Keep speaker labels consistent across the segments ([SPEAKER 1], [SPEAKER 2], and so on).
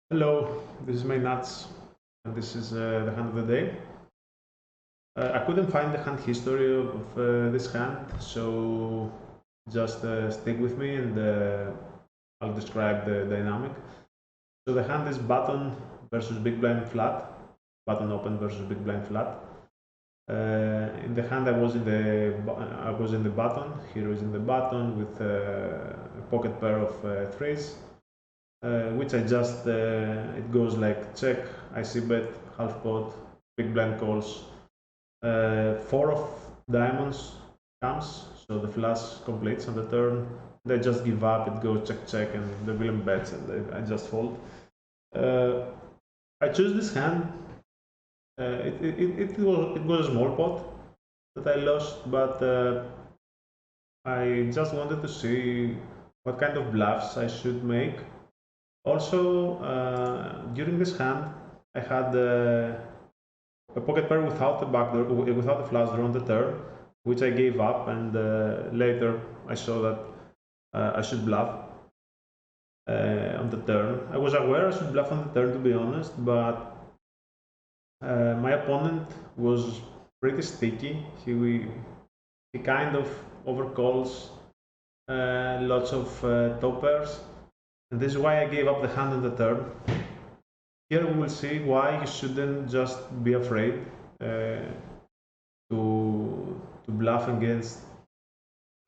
[SPEAKER 1] Hello, this is my nuts, and this is the hand of the day. I couldn't find the hand history of this hand, so just stick with me and I'll describe the dynamic. So the hand is button versus big blind flat, button open versus big blind flat. In the hand, I was in the button. Hero is in the button with a pocket pair of threes. Which I just, it goes like check, I see bet, half pot, big blind calls. 4 of diamonds comes, so the flush completes on the turn. They just give up, it goes check check, and the villain bets, and I just fold. I choose this hand. It was a small pot that I lost, but I just wanted to see what kind of bluffs I should make. Also, during this hand, I had a pocket pair without the backdoor, without the flush draw on the turn, which I gave up, and later I saw that I should bluff on the turn. I was aware I should bluff on the turn, to be honest, but my opponent was pretty sticky. He kind of overcalls lots of top pairs, and this is why I gave up the hand on the turn. Here we will see why you shouldn't just be afraid to bluff against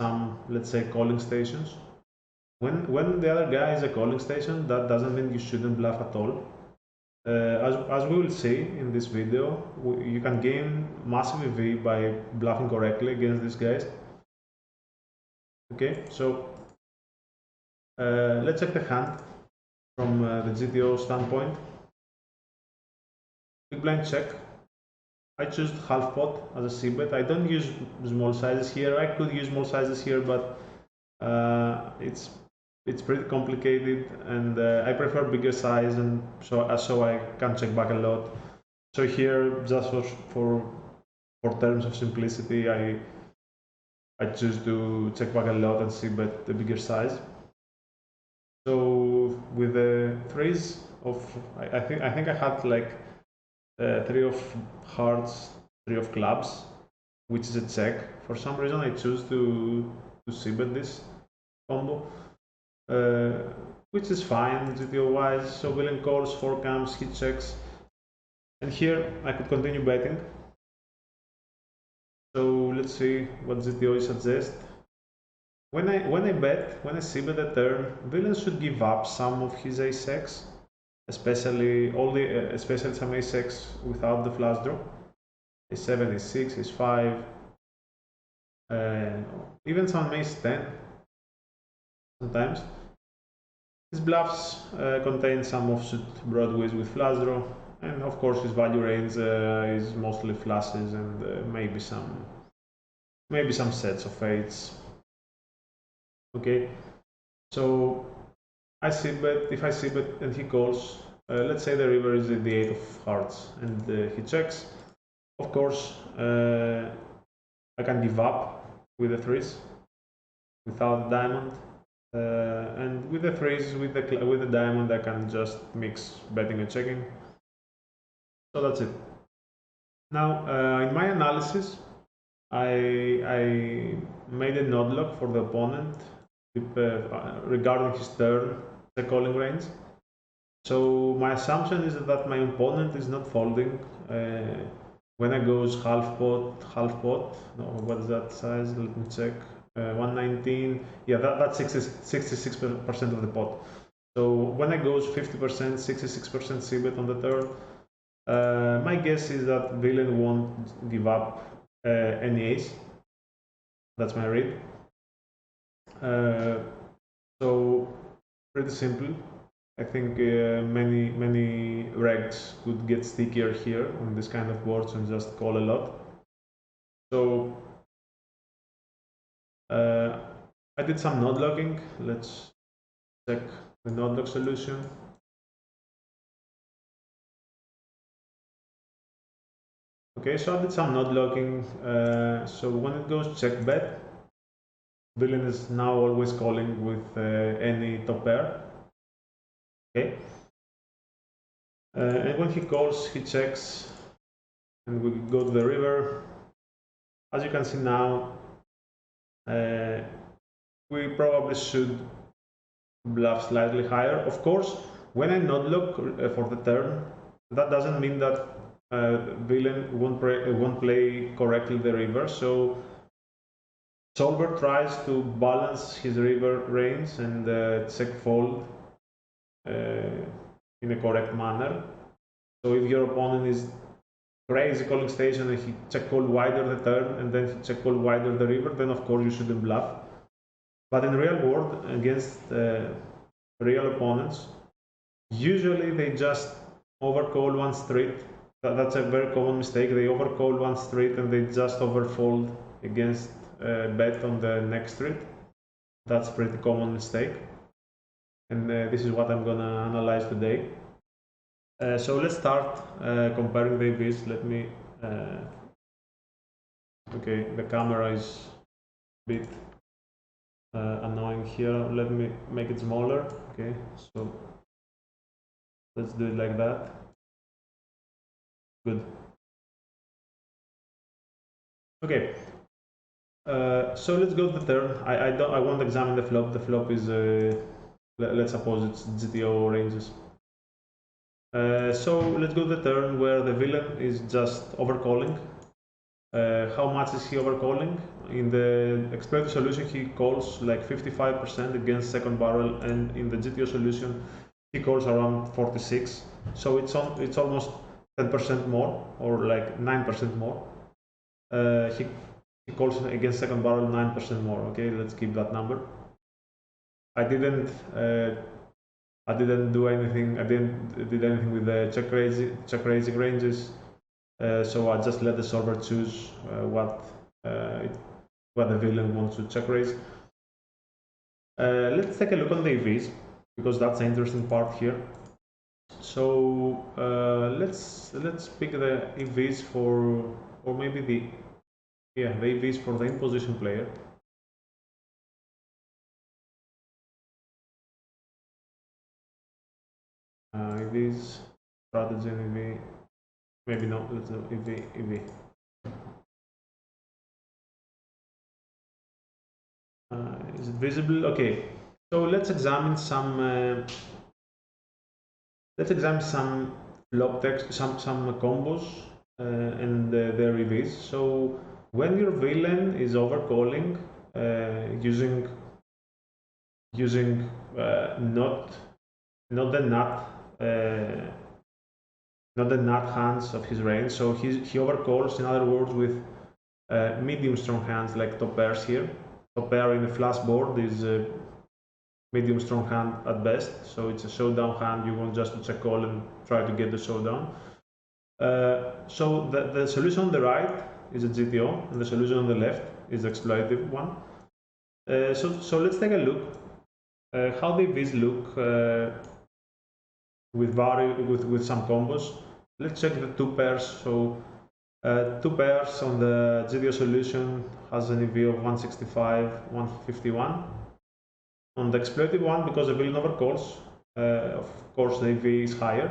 [SPEAKER 1] some, let's say, calling stations. When the other guy is a calling station, that doesn't mean you shouldn't bluff at all. As we will see in this video, you can gain massive EV by bluffing correctly against these guys. Okay, so let's check the hand from the GTO standpoint. Big blind check. I choose half pot as a c-bet. I don't use small sizes here. I could use small sizes here, but it's pretty complicated, and I prefer bigger size, and so I can check back a lot. So here, just for terms of simplicity, I choose to check back a lot and c-bet the bigger size. So with the threes of, I think I had like 3 of hearts, 3 of clubs, which is a check. For some reason, I choose to c-bet this combo, which is fine GTO wise. So villain calls, 4 comes, he checks, and here I could continue betting. So let's see what GTO suggests. When I c-bet a turn, villain should give up some of his ace-x, especially some ace-x without the flush draw. A7, A6, A5, even some ace-10 sometimes. His bluffs contain some offsuit broadways with flush draw, and of course his value range is mostly flushes and maybe some sets of eights. Okay, so if I c-bet and he calls, let's say the river is the 8 of hearts, and he checks. Of course, I can give up with the threes without the diamond, and with the threes with the diamond I can just mix betting and checking. So that's it. Now, in my analysis, I made a node lock for the opponent regarding his turn, the calling range. So my assumption is that my opponent is not folding when I goes half pot. No, what is that size? Let me check. 119. Yeah, that's 66% of the pot. So when I goes 50%, 66% c-bet on the turn, my guess is that villain won't give up any ace. That's my read. So pretty simple. I think many regs could get stickier here on this kind of boards and just call a lot. So I did some node locking. Let's check the node lock solution. Okay, so I did some node locking. So when it goes check bet, villain is now always calling with any top pair. Okay, And when he calls, he checks, and we go to the river. As you can see now, we probably should bluff slightly higher. Of course, when I not look for the turn, that doesn't mean that villain won't play correctly the river. So solver tries to balance his river range and check fold in a correct manner. So if your opponent is crazy calling station and he check call wider the turn and then he check call wider the river, then of course you shouldn't bluff. But in real world, against real opponents, usually they just overcall one street. That's a very common mistake. They overcall one street and they just overfold against bet on the next street. That's a pretty common mistake. And this is what I'm gonna analyze today. So let's start comparing the EVs. Let me. Okay, the camera is a bit annoying here. Let me make it smaller. Okay, so let's do it like that. Good. Okay. So let's go to the turn. I won't examine the flop. The flop is let's suppose it's GTO ranges. So let's go to the turn where the villain is just overcalling. How much is he overcalling? In the exploited solution, he calls like 55% against second barrel, and in the GTO solution, he calls around 46. So it's almost 10% more, or like 9% more. He calls against second barrel 9% more. Okay, let's keep that number. I didn't do anything. I didn't did anything with the check raising ranges. So I just let the solver choose what the villain wants to check raise. Let's take a look on the EVs, because that's the interesting part here. So let's pick the EVs for, or maybe the EVs for the in position player. EVs, strategy and EV. Maybe not. Let's do EV. Is it visible? Okay. So let's examine some. Let's examine some flop text, some combos and their EVs. So when your villain is overcalling using not the nut hands of his range, so he overcalls, in other words, with medium strong hands like top pairs here. Top pair in the flush board is medium strong hand at best, so it's a showdown hand. You want just to check call and try to get the showdown. So the solution on the right is a GTO, and the solution on the left is the exploitative one. So let's take a look how the EVs look with some combos. Let's check the two pairs. So two pairs on the GTO solution has an EV of 165, 151. On the exploitative one, because the villain overcalls, of course the EV is higher.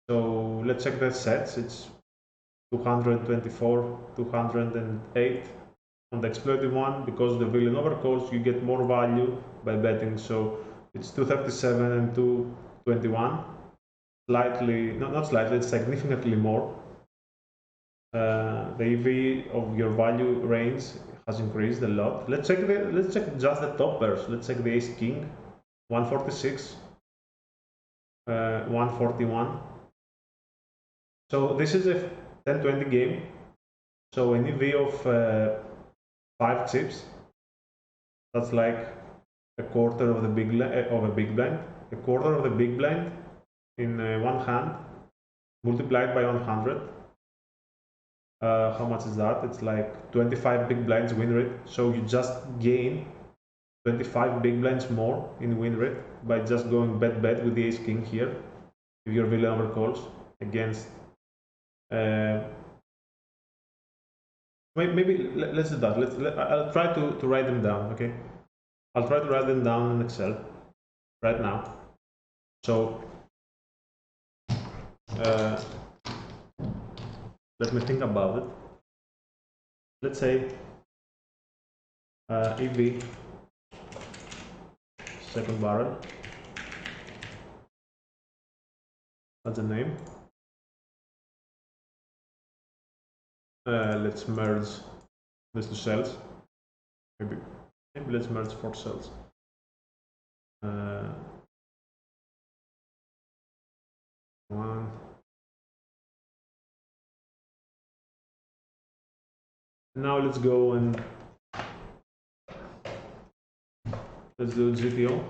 [SPEAKER 1] So let's check the sets. It's 224, 208. On the exploitative one, because the villain overcalls, you get more value by betting. So it's 237 and 221. Slightly, not slightly, it's significantly more. The EV of your value range has increased a lot. Let's check just the top pairs. Let's check the ace king, 146, 141. So this is a 10-20 game. So an EV of 5 chips. That's like a quarter of the big blind. A quarter of the big blind in one hand multiplied by 100. How much is that? It's like 25 big blinds win rate. So you just gain 25 big blinds more in win rate by just going bet with the ace king here. If your villain overcalls against. Maybe let's do that. I'll try to write them down. Okay, I'll try to write them down in Excel right now. So let me think about it. Let's say EV, second barrel, that's the name. Let's merge these two cells. Maybe let's merge 4 cells. One. Now let's go and let's do GTO.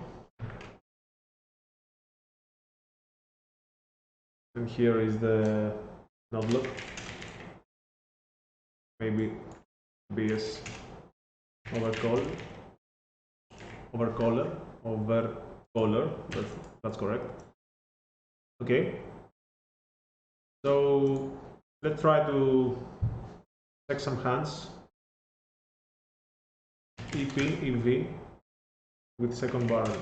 [SPEAKER 1] And here is the node block. Maybe BS overcaller, that's correct. Okay, so let's try to check some hands. EP, EV with second barrel.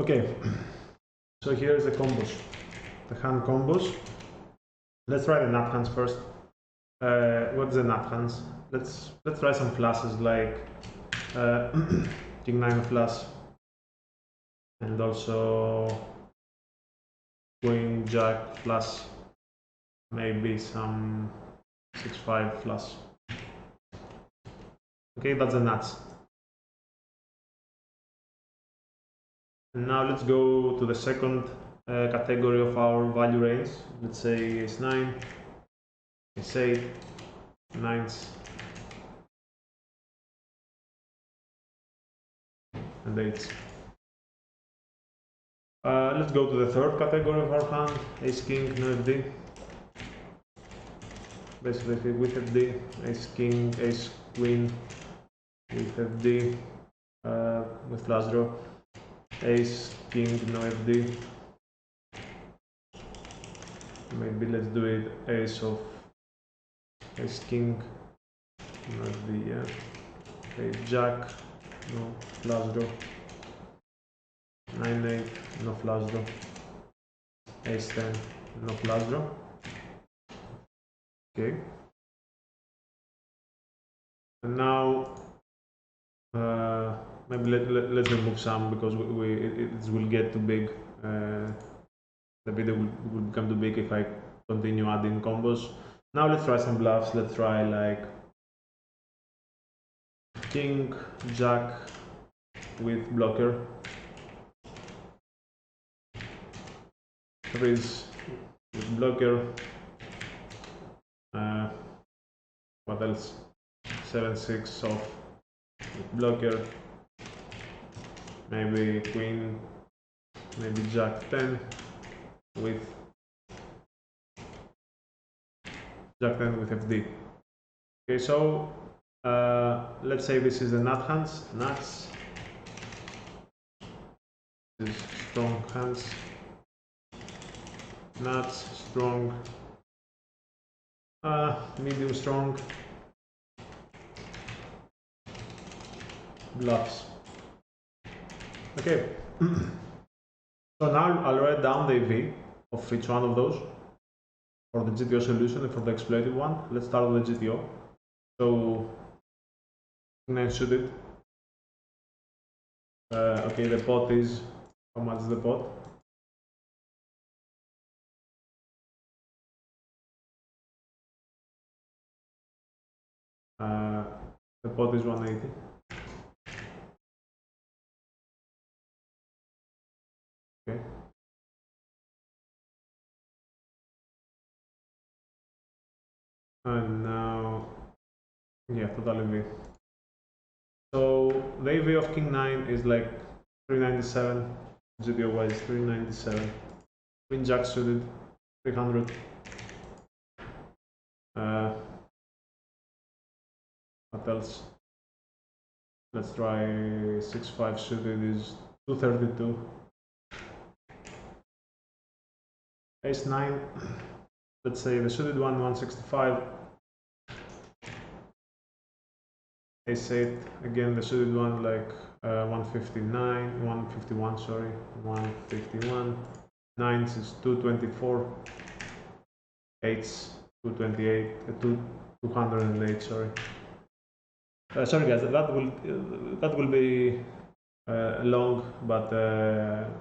[SPEAKER 1] Okay, so here's the combos, the hand combos. Let's try the nut hands first. What's the nut hands? Let's try some flushes like King 9 flush, and also Queen Jack flush, maybe some 6-5 flush. Okay, that's the nuts. And now let's go to the second category of our value range. Let's say Ace 9, Ace 8, 9s, and 8s. Let's go to the third category of our hand, Ace King, no FD. Basically with FD, Ace King, Ace Queen with FD, with flush draw, Ace King, no FD. Maybe let's do it Ace of Ace King, no FD, yeah. Ace Jack, no flush draw. 9-8, no flush draw. Ace 10, no flush draw. Okay. And now maybe let's remove some because it will get too big. The video will become too big if I continue adding combos. Now let's try some bluffs. Let's try like King, Jack with blocker. Threes with blocker. What else? 7-6 off with blocker. Maybe Queen, maybe Jack 10 with Jack 10 with FD. Okay, so let's say this is the nut hands, nuts. This is strong hands. Nuts, strong, medium strong, bluffs. Okay, so now I'll write down the EV of each one of those for the GTO solution and for the exploited one. Let's start with the GTO. So, 9 suited. Okay, the pot is, how much is the pot? The pot is 180. Okay. And now, yeah, total EV. So the EV of King 9 is like 397, GTO wise 397. Queen Jack suited 300. What else? Let's try 6-5 suited is 232. Ace 9, let's say the suited one 165. Ace-8, again the suited one, like 151, sorry, 151, 9s is 224, 8s 228, 208, sorry. Sorry guys, that will be long, but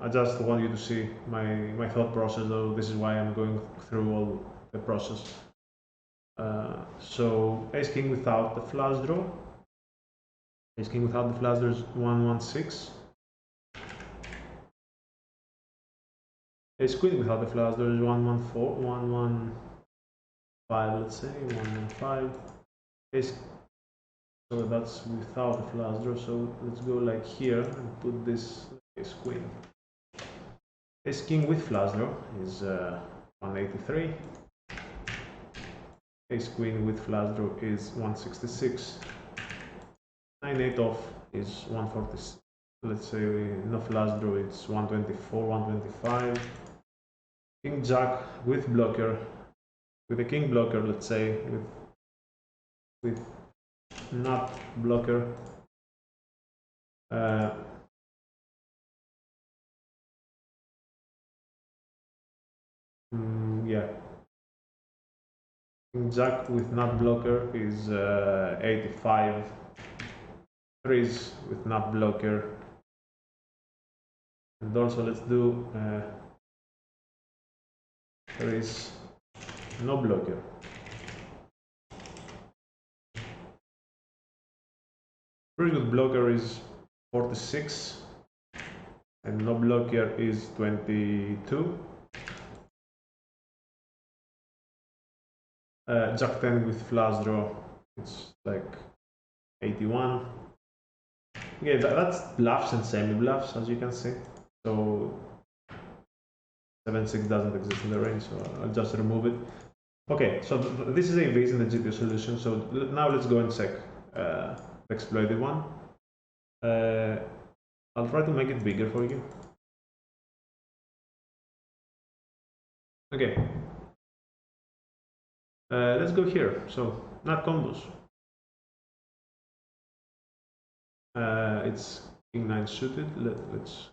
[SPEAKER 1] I just want you to see my thought process, though this is why I'm going through all the process. So Ace King without the flush draw. Ace King without the flush draw is 116. Ace Queen without the flush draw is 114, 115, let's say 115. Ace, so that's without the flush draw. So let's go like here and put this Ace Queen. Ace King with flush draw is 183. Ace Queen with flush draw is 166. 9-8 off is 146. Let's say no flush draw, it's 124, 125. King Jack with blocker, with a king blocker, let's say, with not blocker. Yeah. King Jack with not blocker is 85. Threes with not blocker. And also let's do threes no blocker. Pretty good blocker is 46 and no blocker is 22. Jack 10 with flush draw, it's like 81. Okay, that's bluffs and semi-bluffs, as you can see. So 7-6 doesn't exist in the range, so I'll just remove it. Okay, so this is a V's in the GTO solution. So now let's go and check the exploited one. I'll try to make it bigger for you. Okay. Let's go here. So not combos. It's King 9 suited. Let's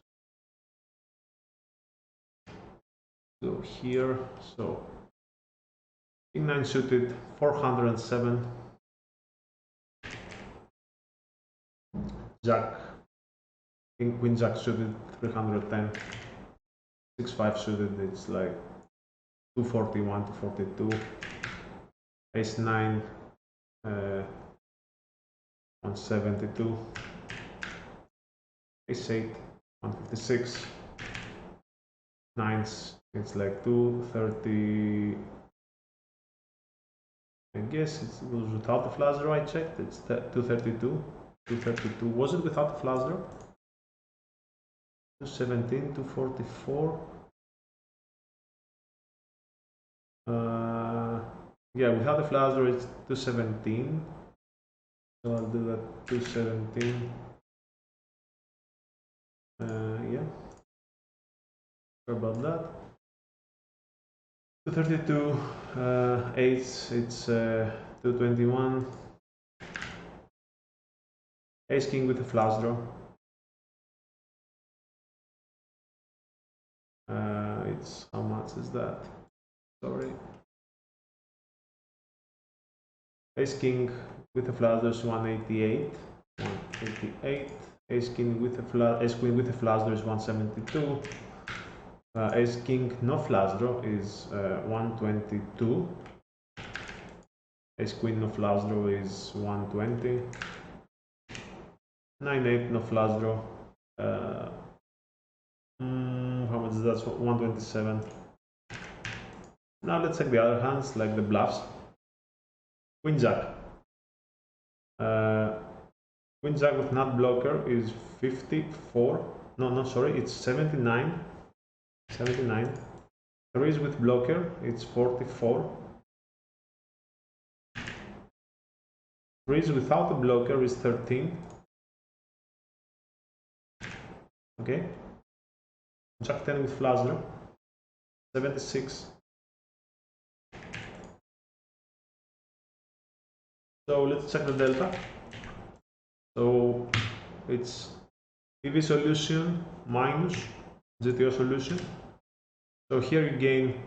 [SPEAKER 1] go here. So King 9 suited 407. Jack, King Queen Jack suited 310. 6-5 suited, it's like 241 to 42. Ace 9 172. Ace 8 156. 9s, it's like 230. I guess it was without the flush draw. I checked, it's 232. 232. Was it without the flush draw? 217, 244. Yeah, without the flush draw it's 217. So I'll do that 217. Yeah. Sorry about that. 232. 8s, it's 221. Ace King with the flush draw. It's how much is that? Sorry. Ace King with the flush draw is 188. 188. Ace King with the Ace Queen with the flush draw is 172. Ace King no flush draw is 122. Ace Queen no flush draw is 120. 9-8 no flush draw. How much is that? 127. Now let's check the other hands, like the bluffs. Queen Jack. Queen Jack with nut blocker is 54. No, sorry, it's 79. 79. Threes with blocker, it's 44. Threes without a blocker is 13. Okay. Jack 10 with flush draw, 76. So let's check the delta. So it's PV solution minus GTO solution. So here you gain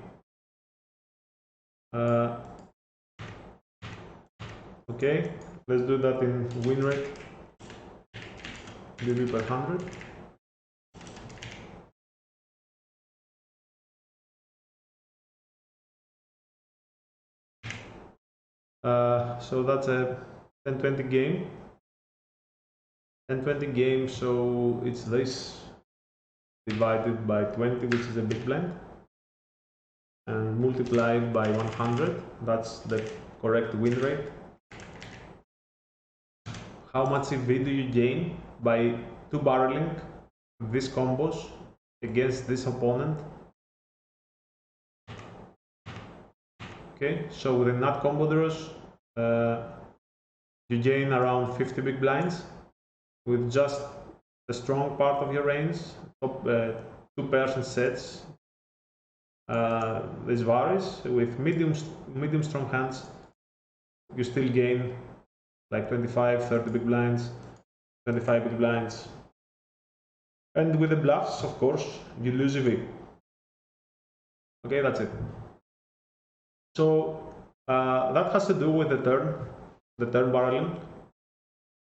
[SPEAKER 1] okay, let's do that in win rate, dB per 100. So that's a 1020 game. 1020 game, so it's this divided by 20, which is a big blind, and multiplied by 100. That's the correct win rate. How much EV do you gain by two barreling these combos against this opponent? Okay, so with the nut combo draws, you gain around 50 big blinds with just the strong part of your range, top 2 pairs and sets. This varies. With medium strong hands, you still gain like 25, 30 big blinds, 25 big blinds. And with the bluffs, of course, you lose EV. Okay, that's it. So that has to do with the turn barreling.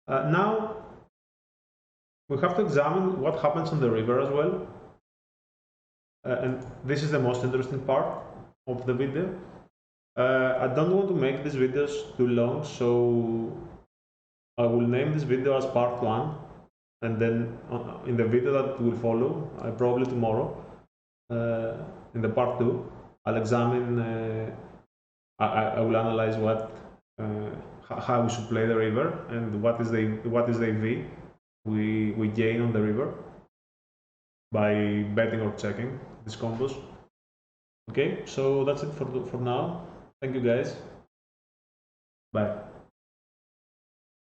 [SPEAKER 1] Now we have to examine what happens on the river as well. And this is the most interesting part of the video. I don't want to make these videos too long, so I will name this video as part 1, and then in the video that will follow, probably tomorrow, in the part 2, I'll examine, I will analyze how we should play the river and what is the EV we gain on the river by betting or checking these combos. Okay, so that's it for now. Thank you guys. Bye.